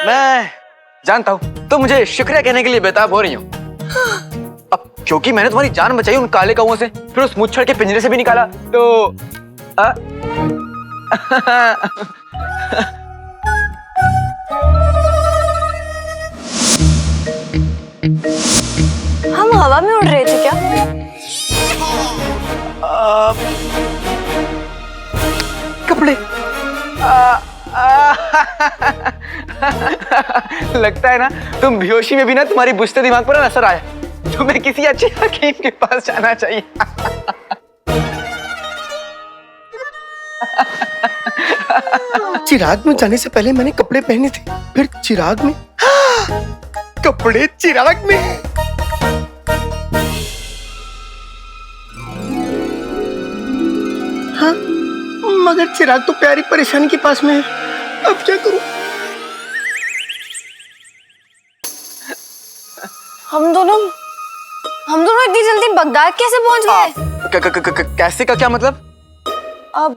मैं जानता हूँ तुम मुझे शुक्रिया कहने के लिए बेताब हो रही हो। अब क्योंकि मैंने तुम्हारी जान बचाई उन काले कौवों से, फिर उस मुच्छड़ के पिंजरे से भी निकाला, तो हम हवा में उड़ रहे थे क्या? कपड़े। लगता है ना तुम बेहोशी में भी ना तुम्हारी बुझते दिमाग पर असर आया। तुम्हें किसी अच्छे हकीम के पास जाना चाहिए। चिराग में जाने से पहले मैंने कपड़े पहने थे, फिर चिराग में कपड़े चिराग में। हाँ, मगर चिराग तो प्यारी परेशानी के पास में है। अब क्या करूं? हम दोनों इतनी जल्दी बगदाद कैसे पहुंच गए? कैसे का क्या मतलब? अब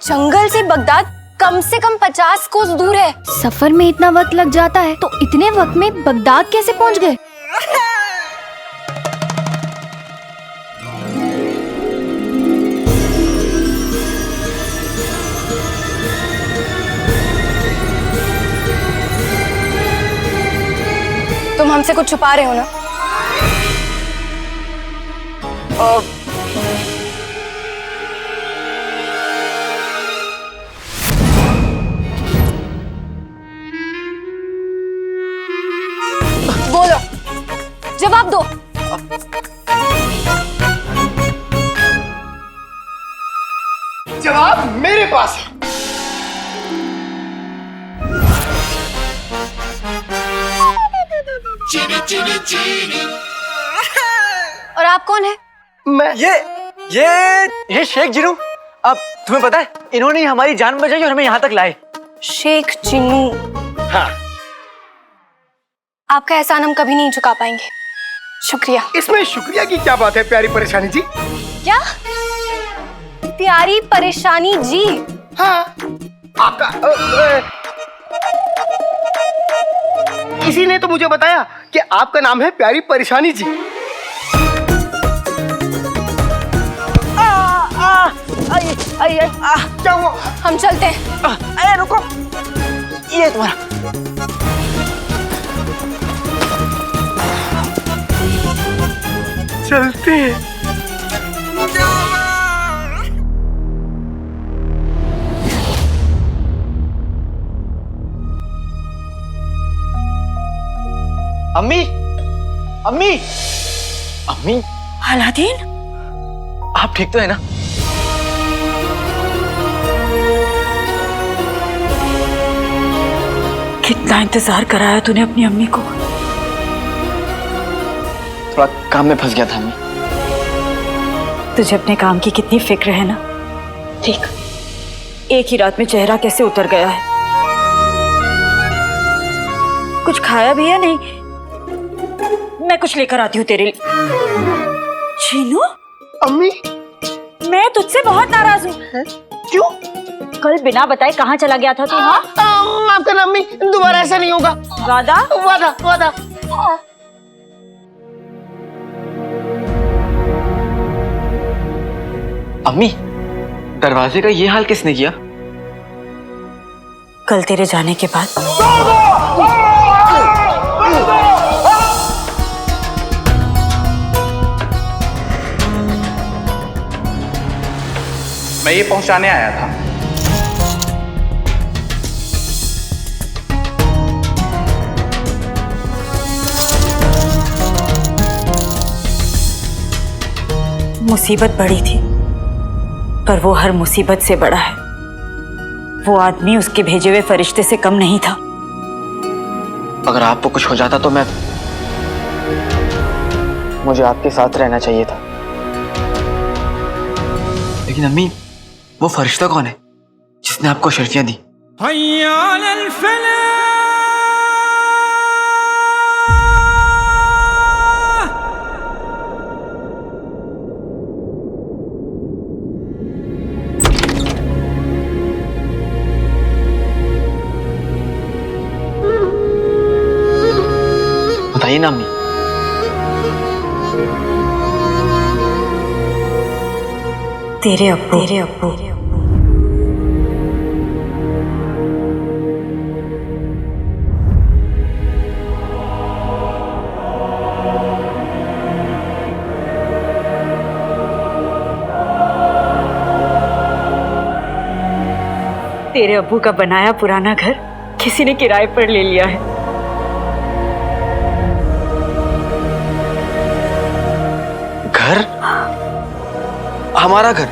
जंगल से बगदाद कम से कम 50 कोस दूर है। सफर में इतना वक्त लग जाता है तो इतने वक्त में बगदाद कैसे पहुंच गए? तुम हमसे कुछ छुपा रहे हो ना? बोलो, जवाब दो। जवाब मेरे पास है। और आप कौन है? मैं ये शेख जिनू। अब तुम्हें पता है इन्होंने हमारी जान बचाई और हमें यहाँ तक लाए। शेख जिन्नू। हाँ, आपका एहसान हम कभी नहीं चुका पाएंगे। शुक्रिया। इसमें शुक्रिया की क्या बात है प्यारी परेशानी जी? क्या? प्यारी परेशानी जी? हाँ, आपका इसी ने तो मुझे बताया कि आपका नाम है प्यारी परेशानी जी। क्या हुआ? हम चलते हैं। अरे रुको, ये तुम्हारा। चलते हैं। अम्मी, अम्मी, अम्मी, अलादीन, आप ठीक तो है ना? कितना इंतजार कराया तूने अपनी अम्मी को। थोड़ा काम में फंस गया था अम्मी। तुझे अपने काम की कितनी फिक्र है ना। ठीक, एक ही रात में चेहरा कैसे उतर गया है। कुछ खाया भी है नहीं? मैं कुछ लेकर आती हूँ तेरे लिए। चीनू, अम्मी, मैं तुझसे बहुत नाराज हूँ। क्यों? कल बिना बताए कहाँ चला गया था तू? हाँ, आपका नाम अम्मी, दोबारा ऐसा नहीं होगा। वादा? वादा, वादा। अम्मी, दरवाजे का ये हाल किसने किया? कल तेरे जाने के बाद मैं ये पहुंचाने आया था। मुसीबत बड़ी थी, पर वो हर मुसीबत से बड़ा है। वो आदमी उसके भेजे हुए फरिश्ते से कम नहीं था। अगर आपको कुछ हो जाता तो मुझे आपके साथ रहना चाहिए था। लेकिन अम्मी, वो फरिश्ता कौन है जिसने आपको शर्तियां दी? बताइए ना अम्मी। तेरे अब्बू तेरे अब्बू का बनाया पुराना घर किसी ने किराए पर ले लिया है। घर? हमारा घर?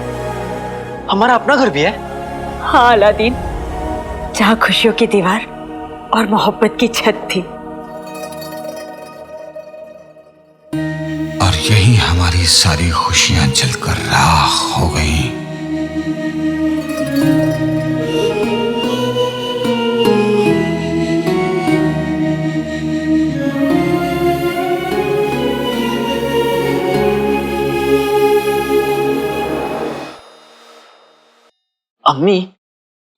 हमारा अपना घर भी है? हाँ अलादीन, जहाँ खुशियों की दीवार और मोहब्बत की छत थी। और यही हमारी सारी खुशियां जलकर राख हो गईं। अम्मी,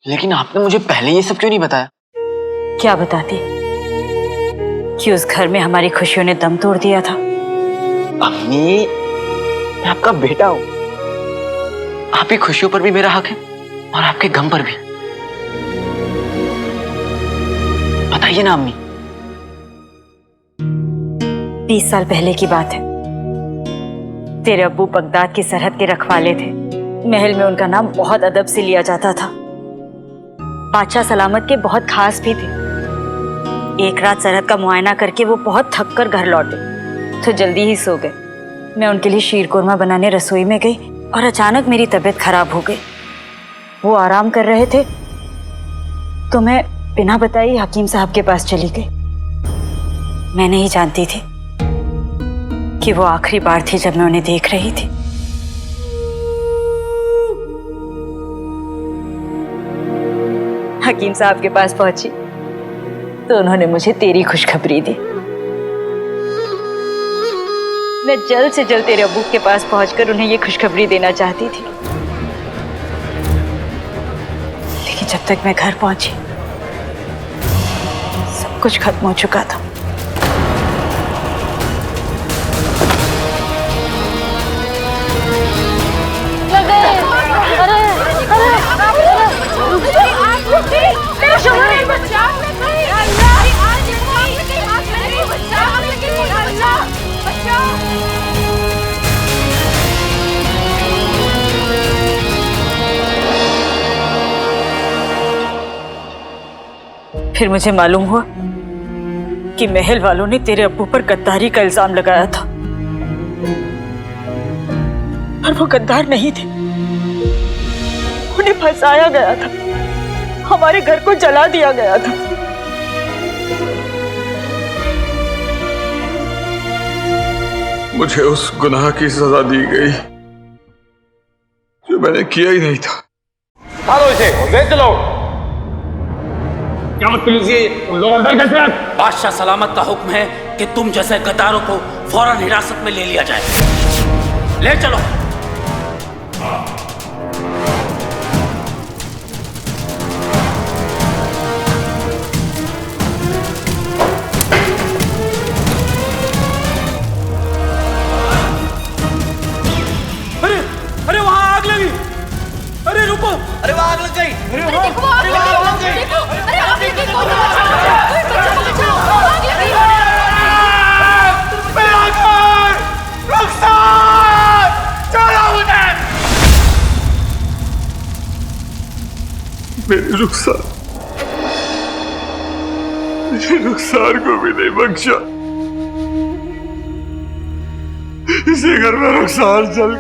लेकिन आपने मुझे पहले ये सब क्यों नहीं बताया? क्या बताती कि उस घर में हमारी खुशियों ने दम तोड़ दिया था। अम्मी, मैं आपका बेटा हूं। आपकी खुशियों पर भी मेरा हक है और आपके गम पर भी। बताइए ना अम्मी। 20 साल पहले की बात है। तेरे अब्बू बगदाद की सरहद के रखवाले थे। महल में उनका नाम बहुत अदब से लिया जाता था। बादशाह सलामत के बहुत खास भी थे। एक रात सरहद का मुआयना करके वो बहुत थक कर घर लौटे तो जल्दी ही सो गए। मैं उनके लिए शीर कोरमा बनाने रसोई में गई और अचानक मेरी तबीयत खराब हो गई। वो आराम कर रहे थे तो मैं बिना बताए हकीम साहब के पास चली गई। मैं नहीं जानती थी कि वो आखिरी बार थी जब मैं उन्हें देख रही थी। हकीम साहब के पास पहुंची तो उन्होंने मुझे तेरी खुशखबरी दी। मैं जल्द से जल्द तेरे अब्बू के पास पहुंचकर उन्हें ये खुशखबरी देना चाहती थी, लेकिन जब तक मैं घर पहुंची सब कुछ खत्म हो चुका था। फिर मुझे मालूम हुआ कि महल वालों ने तेरे अब्बू पर गद्दारी का इल्जाम लगाया था, पर वो गद्दार नहीं थे। उन्हें फंसाया गया था, हमारे घर को जला दिया गया था। मुझे उस गुनाह की सजा दी गई जो मैंने किया ही नहीं था। चलो क्या मतलब ये लोग अंदर कैसे? बादशाह सलामत का हुक्म है कि तुम जैसे गद्दारों को फौरन हिरासत में ले लिया जाए। ले चलो। अरे अरे वहां आग लगी। अरे रुको, अरे वहां आग लग गई। अरे वहां आग लग गई। अरे आग लगी, कोई बचाओ, कोई बचाओ, आग लगी। रुखसार, चलो उधर। मेरे रुखसार को भी नहीं बख्शा। इसी घर में रुखसार चल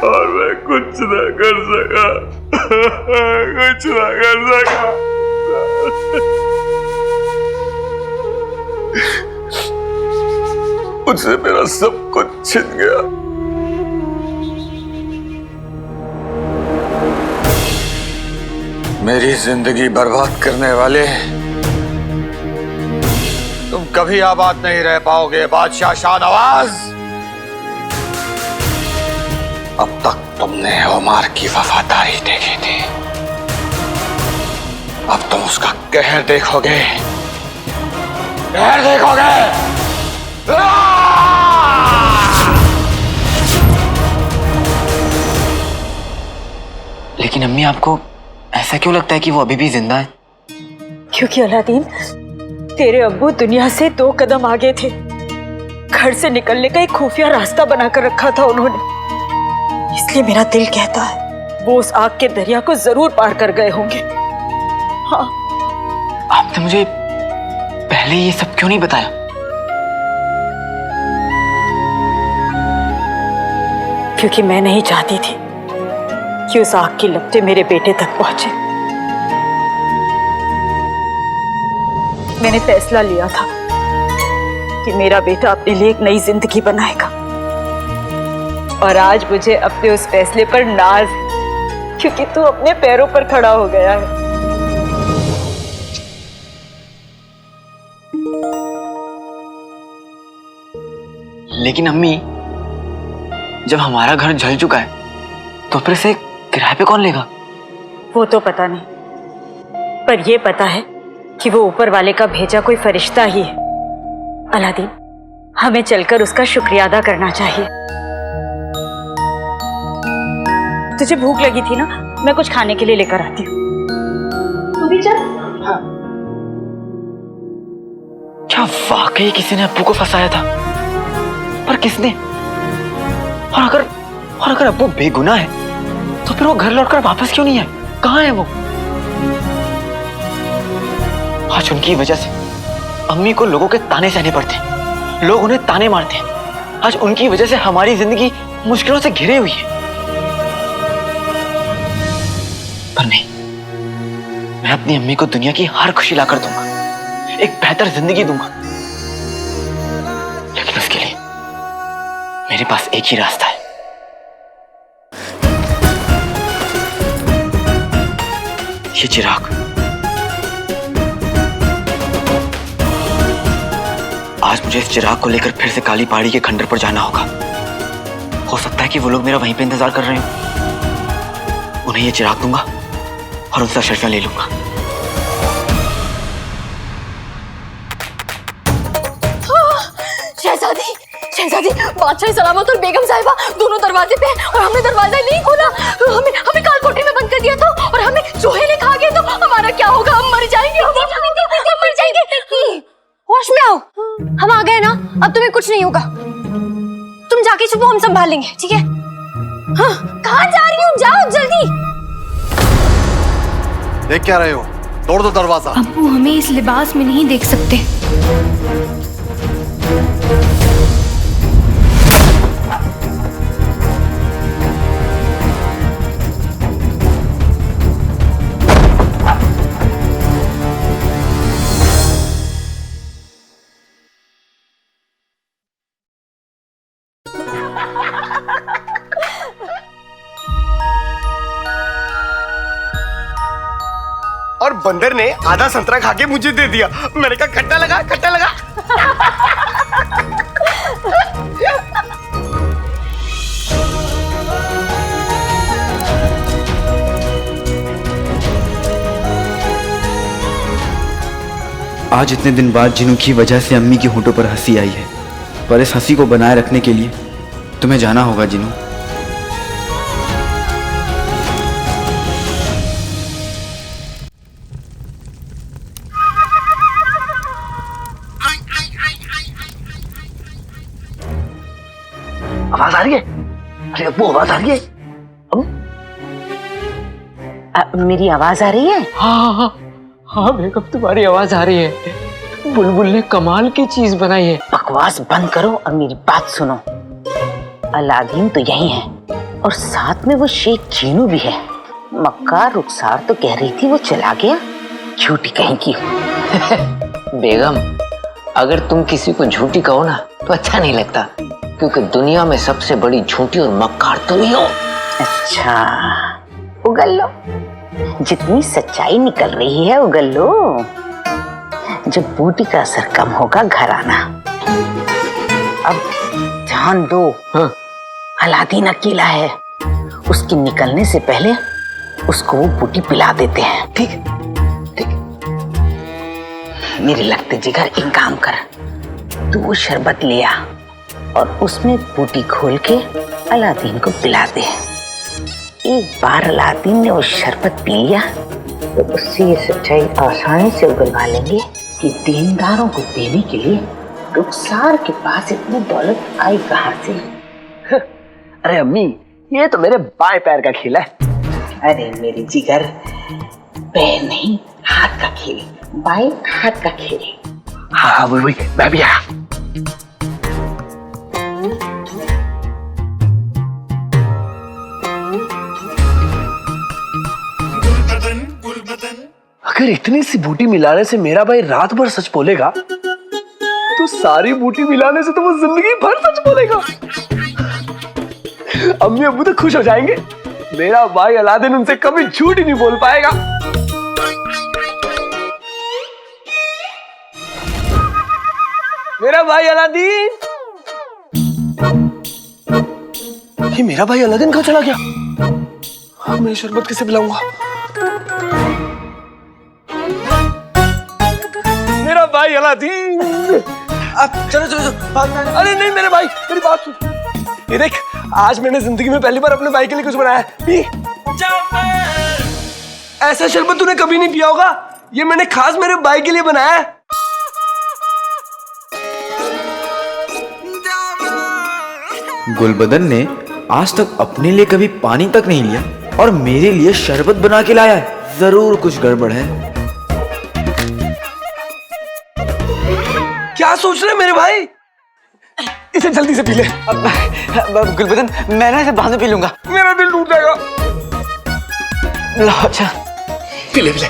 और मैं कुछ न कर सका, कुछ न कर सका। मुझसे मेरा सब कुछ छिन गया। मेरी जिंदगी बर्बाद करने वाले, तुम कभी आबाद नहीं रह पाओगे बादशाह शाहनवाज। अब तक तुमने ओमार की वफादारी देखी थी, अब तुम उसका कहर देखोगे। फिर देखोगे। लेकिन अम्मी, आपको ऐसा क्यों लगता है कि वो अभी भी जिंदा है? क्योंकि अलादीन, तेरे अब्बू दुनिया से 2 कदम आगे थे। घर से निकलने का एक खुफिया रास्ता बनाकर रखा था उन्होंने। इसलिए मेरा दिल कहता है वो उस आग के दरिया को जरूर पार कर गए होंगे। हाँ। आपने मुझे पहले ये सब क्यों नहीं बताया? क्योंकि मैं नहीं चाहती थी कि उस आग की लपटें मेरे बेटे तक पहुंचे। मैंने फैसला लिया था कि मेरा बेटा अपने लिए एक नई जिंदगी बनाएगा, और आज मुझे अपने उस फैसले पर नाज है, क्योंकि तू अपने पैरों पर खड़ा हो गया है। लेकिन अम्मी, जब हमारा घर जल चुका है तो फिर से किराए पे कौन लेगा? वो तो पता नहीं, पर ये पता है कि वो ऊपर वाले का भेजा कोई फरिश्ता ही है। अलादीन, हमें चलकर उसका शुक्रिया अदा करना चाहिए। तुझे भूख लगी थी ना? मैं कुछ खाने के लिए लेकर आती हूँ। तू भी चल। हाँ। क्या वाकई किसी ने अब्बू को फंसाया था? पर किसने? और अगर अब्बू बेगुनाह है तो फिर वो घर लौटकर वापस क्यों नहीं है? कहाँ है वो? आज उनकी वजह से अम्मी को लोगों के ताने सहने पड़ते हैं, लोग उन्हें ताने मारते हैं। आज उनकी वजह से हमारी जिंदगी मुश्किलों से घिरी हुई है। पर नहीं, मैं अपनी अम्मी को दुनिया की हर खुशी लाकर दूंगा, एक बेहतर जिंदगी दूंगा। लेकिन उसके लिए मेरे पास एक ही रास्ता है। ये चिराग। आज मुझे इस चिराग को लेकर फिर से काली पहाड़ी के खंडर पर जाना होगा। हो सकता है कि वो लोग मेरा वहीं पे इंतजार कर रहे हो। उन्हें ये चिराग दूंगा और उनसे अशर्फियां ले लूंगा। शहजादी, शहजादी, बादशाह सलामत और बेगम साहिबा दोनों दरवाजे पे हैं और हमने दरवाजा नहीं खोला। हमें काल कोठरी में बंद कर दिया था और हमें चूहे ने खा गए तो हमारा क्या होगा? हम मर जाएंगे, हम मर जाएंगे। होश में आओ, हम आ गए ना, अब तुम्हें कुछ नहीं होगा। तुम जाके छुपो, हम संभाल लेंगे, ठीक है? हाँ, कहाँ जा रही हूँ? जाओ जल्दी। देख क्या रहे हो? तोड़ दो दरवाजा। अब्बू हमें इस लिबास में नहीं देख सकते। और बंदर ने आधा संतरा खा के मुझे दे दिया। मैंने कहा खट्टा लगा, खट्टा लगा। आज इतने दिन बाद जिनू की वजह से अम्मी की होंठों पर हंसी आई है, पर इस हंसी को बनाए रखने के लिए तुम्हें जाना होगा जिनू। आवाज आ रही है? अरे अब्बू, आवाज आ रही है? मेरी आवाज आ रही है? हाँ हाँ हाँ बेगम, तुम्हारी आवाज आ रही है। बुलबुल ने कमाल की चीज बनाई है। बकवास बंद करो और मेरी बात सुनो। अलादीन तो यही है और साथ में वो शेख जीनू भी है। मक्का रुखसार तो कह रही थी वो चला गया, झूठी कहीं की। बेगम, अगर तुम किसी को झूठी कहो ना तो अच्छा नहीं लगता, क्योंकि दुनिया में सबसे बड़ी झूठी और मक्कार तुम ही हो। अच्छा, उगल लो, जितनी सच्चाई निकल रही है उगल लो। जब बूटी का असर कम होगा घर आना। अब ध्यान दो। हाँ। अलादीन अकेला है, उसके निकलने से पहले उसको वो बूटी पिला देते हैं। ठीक है? ठीक है। मेरे लगते जिगर एक काम कर, तू वो शरबत ले आ और उसमें बूटी खोल के अलादीन को पिला दे। एक बार अलादीन ने वो शरबत पी लिया तो उससे ये सच्चाई आसानी से उगलवा लेंगे कि देनदारों को देने के लिए रुखसार के पास इतनी दौलत आई कहां से। अरे अम्मी, ये तो मेरे बाएं पैर का खेल है। अरे मेरे जिगर, पैर नहीं हाथ का खेल, बाएं हाथ का खेल। हाँ वही मैं भी आया। अगर इतनी सी बूटी मिलाने से मेरा भाई रात भर सच बोलेगा तो सारी बूटी मिलाने से तो वो जिंदगी भर सच बोलेगा। अम्मी अब्बू तो खुश हो जाएंगे, मेरा भाई अलादीन उनसे कभी झूठ ही नहीं बोल पाएगा। मेरा भाई अलादीन, ये मेरा भाई अलादीन कहाँ चला गया? हाँ, मैं शरबत कैसे पिलाऊंगा? मेरा भाई अलादीन, चलो चलो चलो। अरे नहीं मेरे भाई, मेरी बात सुन। ये देख, आज मैंने जिंदगी में पहली बार अपने भाई के लिए कुछ बनाया है। पी। ऐसा शरबत तूने कभी नहीं पिया होगा, ये मैंने खास मेरे भाई के लिए बनाया है। गुलबदन ने आज तक अपने लिए कभी पानी तक नहीं लिया और मेरे लिए शरबत बना के लाया है। जरूर कुछ गड़बड़ है। क्या सोच रहे मेरे भाई? इसे जल्दी से पी ले। गुलबदन, मैं ना इसे बाद में पी लूंगा। मेरा दिल टूट जाएगा। लो, अच्छा पी ले पी ले।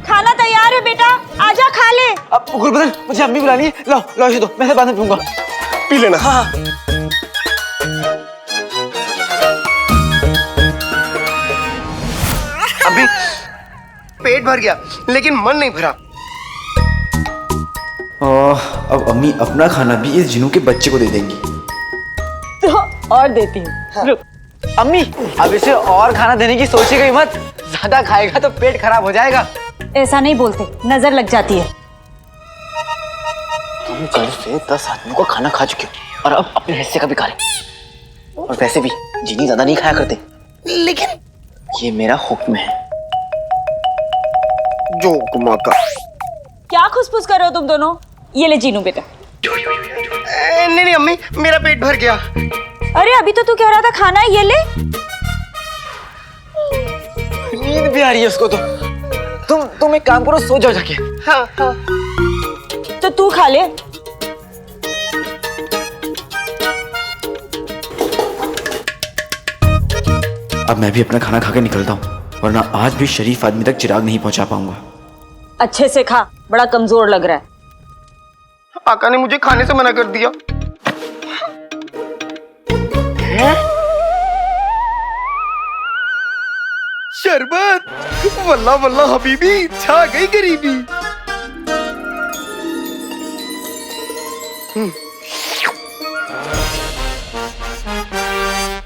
खाना तैयार है बेटा, आजा खा ले। अब गुलबदन, मुझे अम्मी बुला रही है। लो लो इसे दो, मैं इसे बाद में पीऊंगा। पी लेना। हाँ। अभी पेट भर गया लेकिन मन नहीं भरा। अब अम्मी अपना खाना भी इस जिनू के बच्चे को दे देंगी। तो और देती हूँ। रुक। अम्मी, अब इसे और खाना देने की सोचेगा ही मत, ज्यादा खाएगा तो पेट खराब हो जाएगा। ऐसा नहीं बोलते, नजर लग जाती है। तुम कल से 10 आदमियों को खाना खा चुके हो और अब अपने हिस्से का भी खा रहे। और वैसे भी जीनी ज्यादा नहीं खाया करते, लेकिन ये मेरा हुक्म है। जो हुक्म का। क्या खुसफुस कर रहे हो तुम दोनों? ये ले जीनू बेटा। नहीं नहीं अम्मी, मेरा पेट भर गया। अरे अभी तो तू कह रहा था खाना है, ये ले। नींद भी आ रही है उसको तो। तुम एक काम करो, सो जाओ जाके। हाँ हाँ। तो तू खा ले। अब मैं भी अपना खाना खा के निकलता हूँ, वरना आज भी शरीफ आदमी तक चिराग नहीं पहुंचा पाऊंगा। अच्छे से खा, बड़ा कमजोर लग रहा है। आका ने मुझे खाने से मना कर दिया। शरबत, वल्ला वल्ला हबीबी, छा गई गरीबी।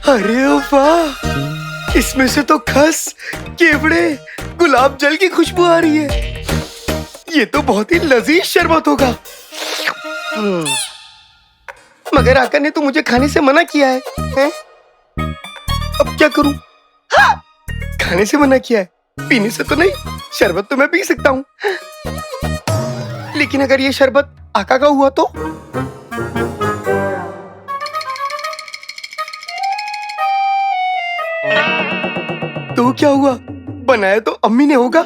अरे वाह, इसमें से तो खस, केवड़े, गुलाब जल की खुशबू आ रही है। ये तो बहुत ही लजीज शरबत होगा। मगर आका ने तो मुझे खाने से मना किया है? अब क्या करूं? हाँ! खाने से मना किया है, पीने से तो नहीं। शरबत तो मैं पी सकता हूं, लेकिन अगर ये शरबत आका का हुआ तो? तो क्या हुआ? बनाया तो अम्मी ने होगा।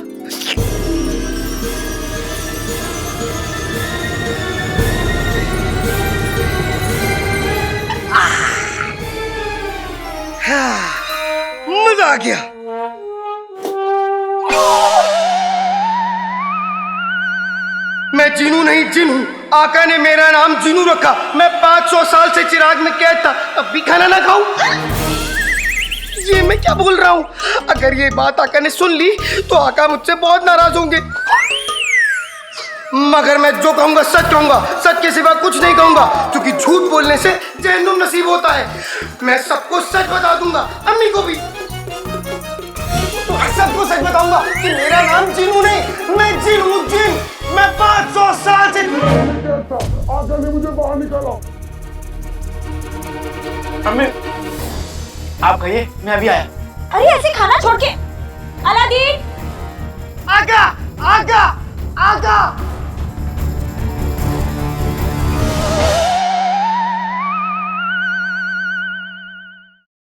मजा आ गया। मैं जीनू नहीं जिन हूं। आका ने मेरा नाम जीनू रखा। मैं 500 साल से चिराग में कैद था, अब भी खाना ना खाऊं? ये मैं क्या बोल रहा हूं? अगर ये बात आका ने सुन ली तो आका मुझसे बहुत नाराज होंगे। मगर मैं जो कहूंगा सच कहूंगा, सच के सिवा कुछ नहीं कहूंगा, क्योंकि झूठ बोलने से जहन्नुम नसीब होता है। मैं सबको सच बता दूंगा, अम्मी को भी। सच बताऊंगा कि मेरा नाम जीनू नहीं, मैं जिन हूँ, जिन। मैं 500 साल से मुझे बाहर निकालो। अम्मी आप कहिए, मैं अभी आया। अरे ऐसे खाना छोड़ के अलादीन आगा आगा आगा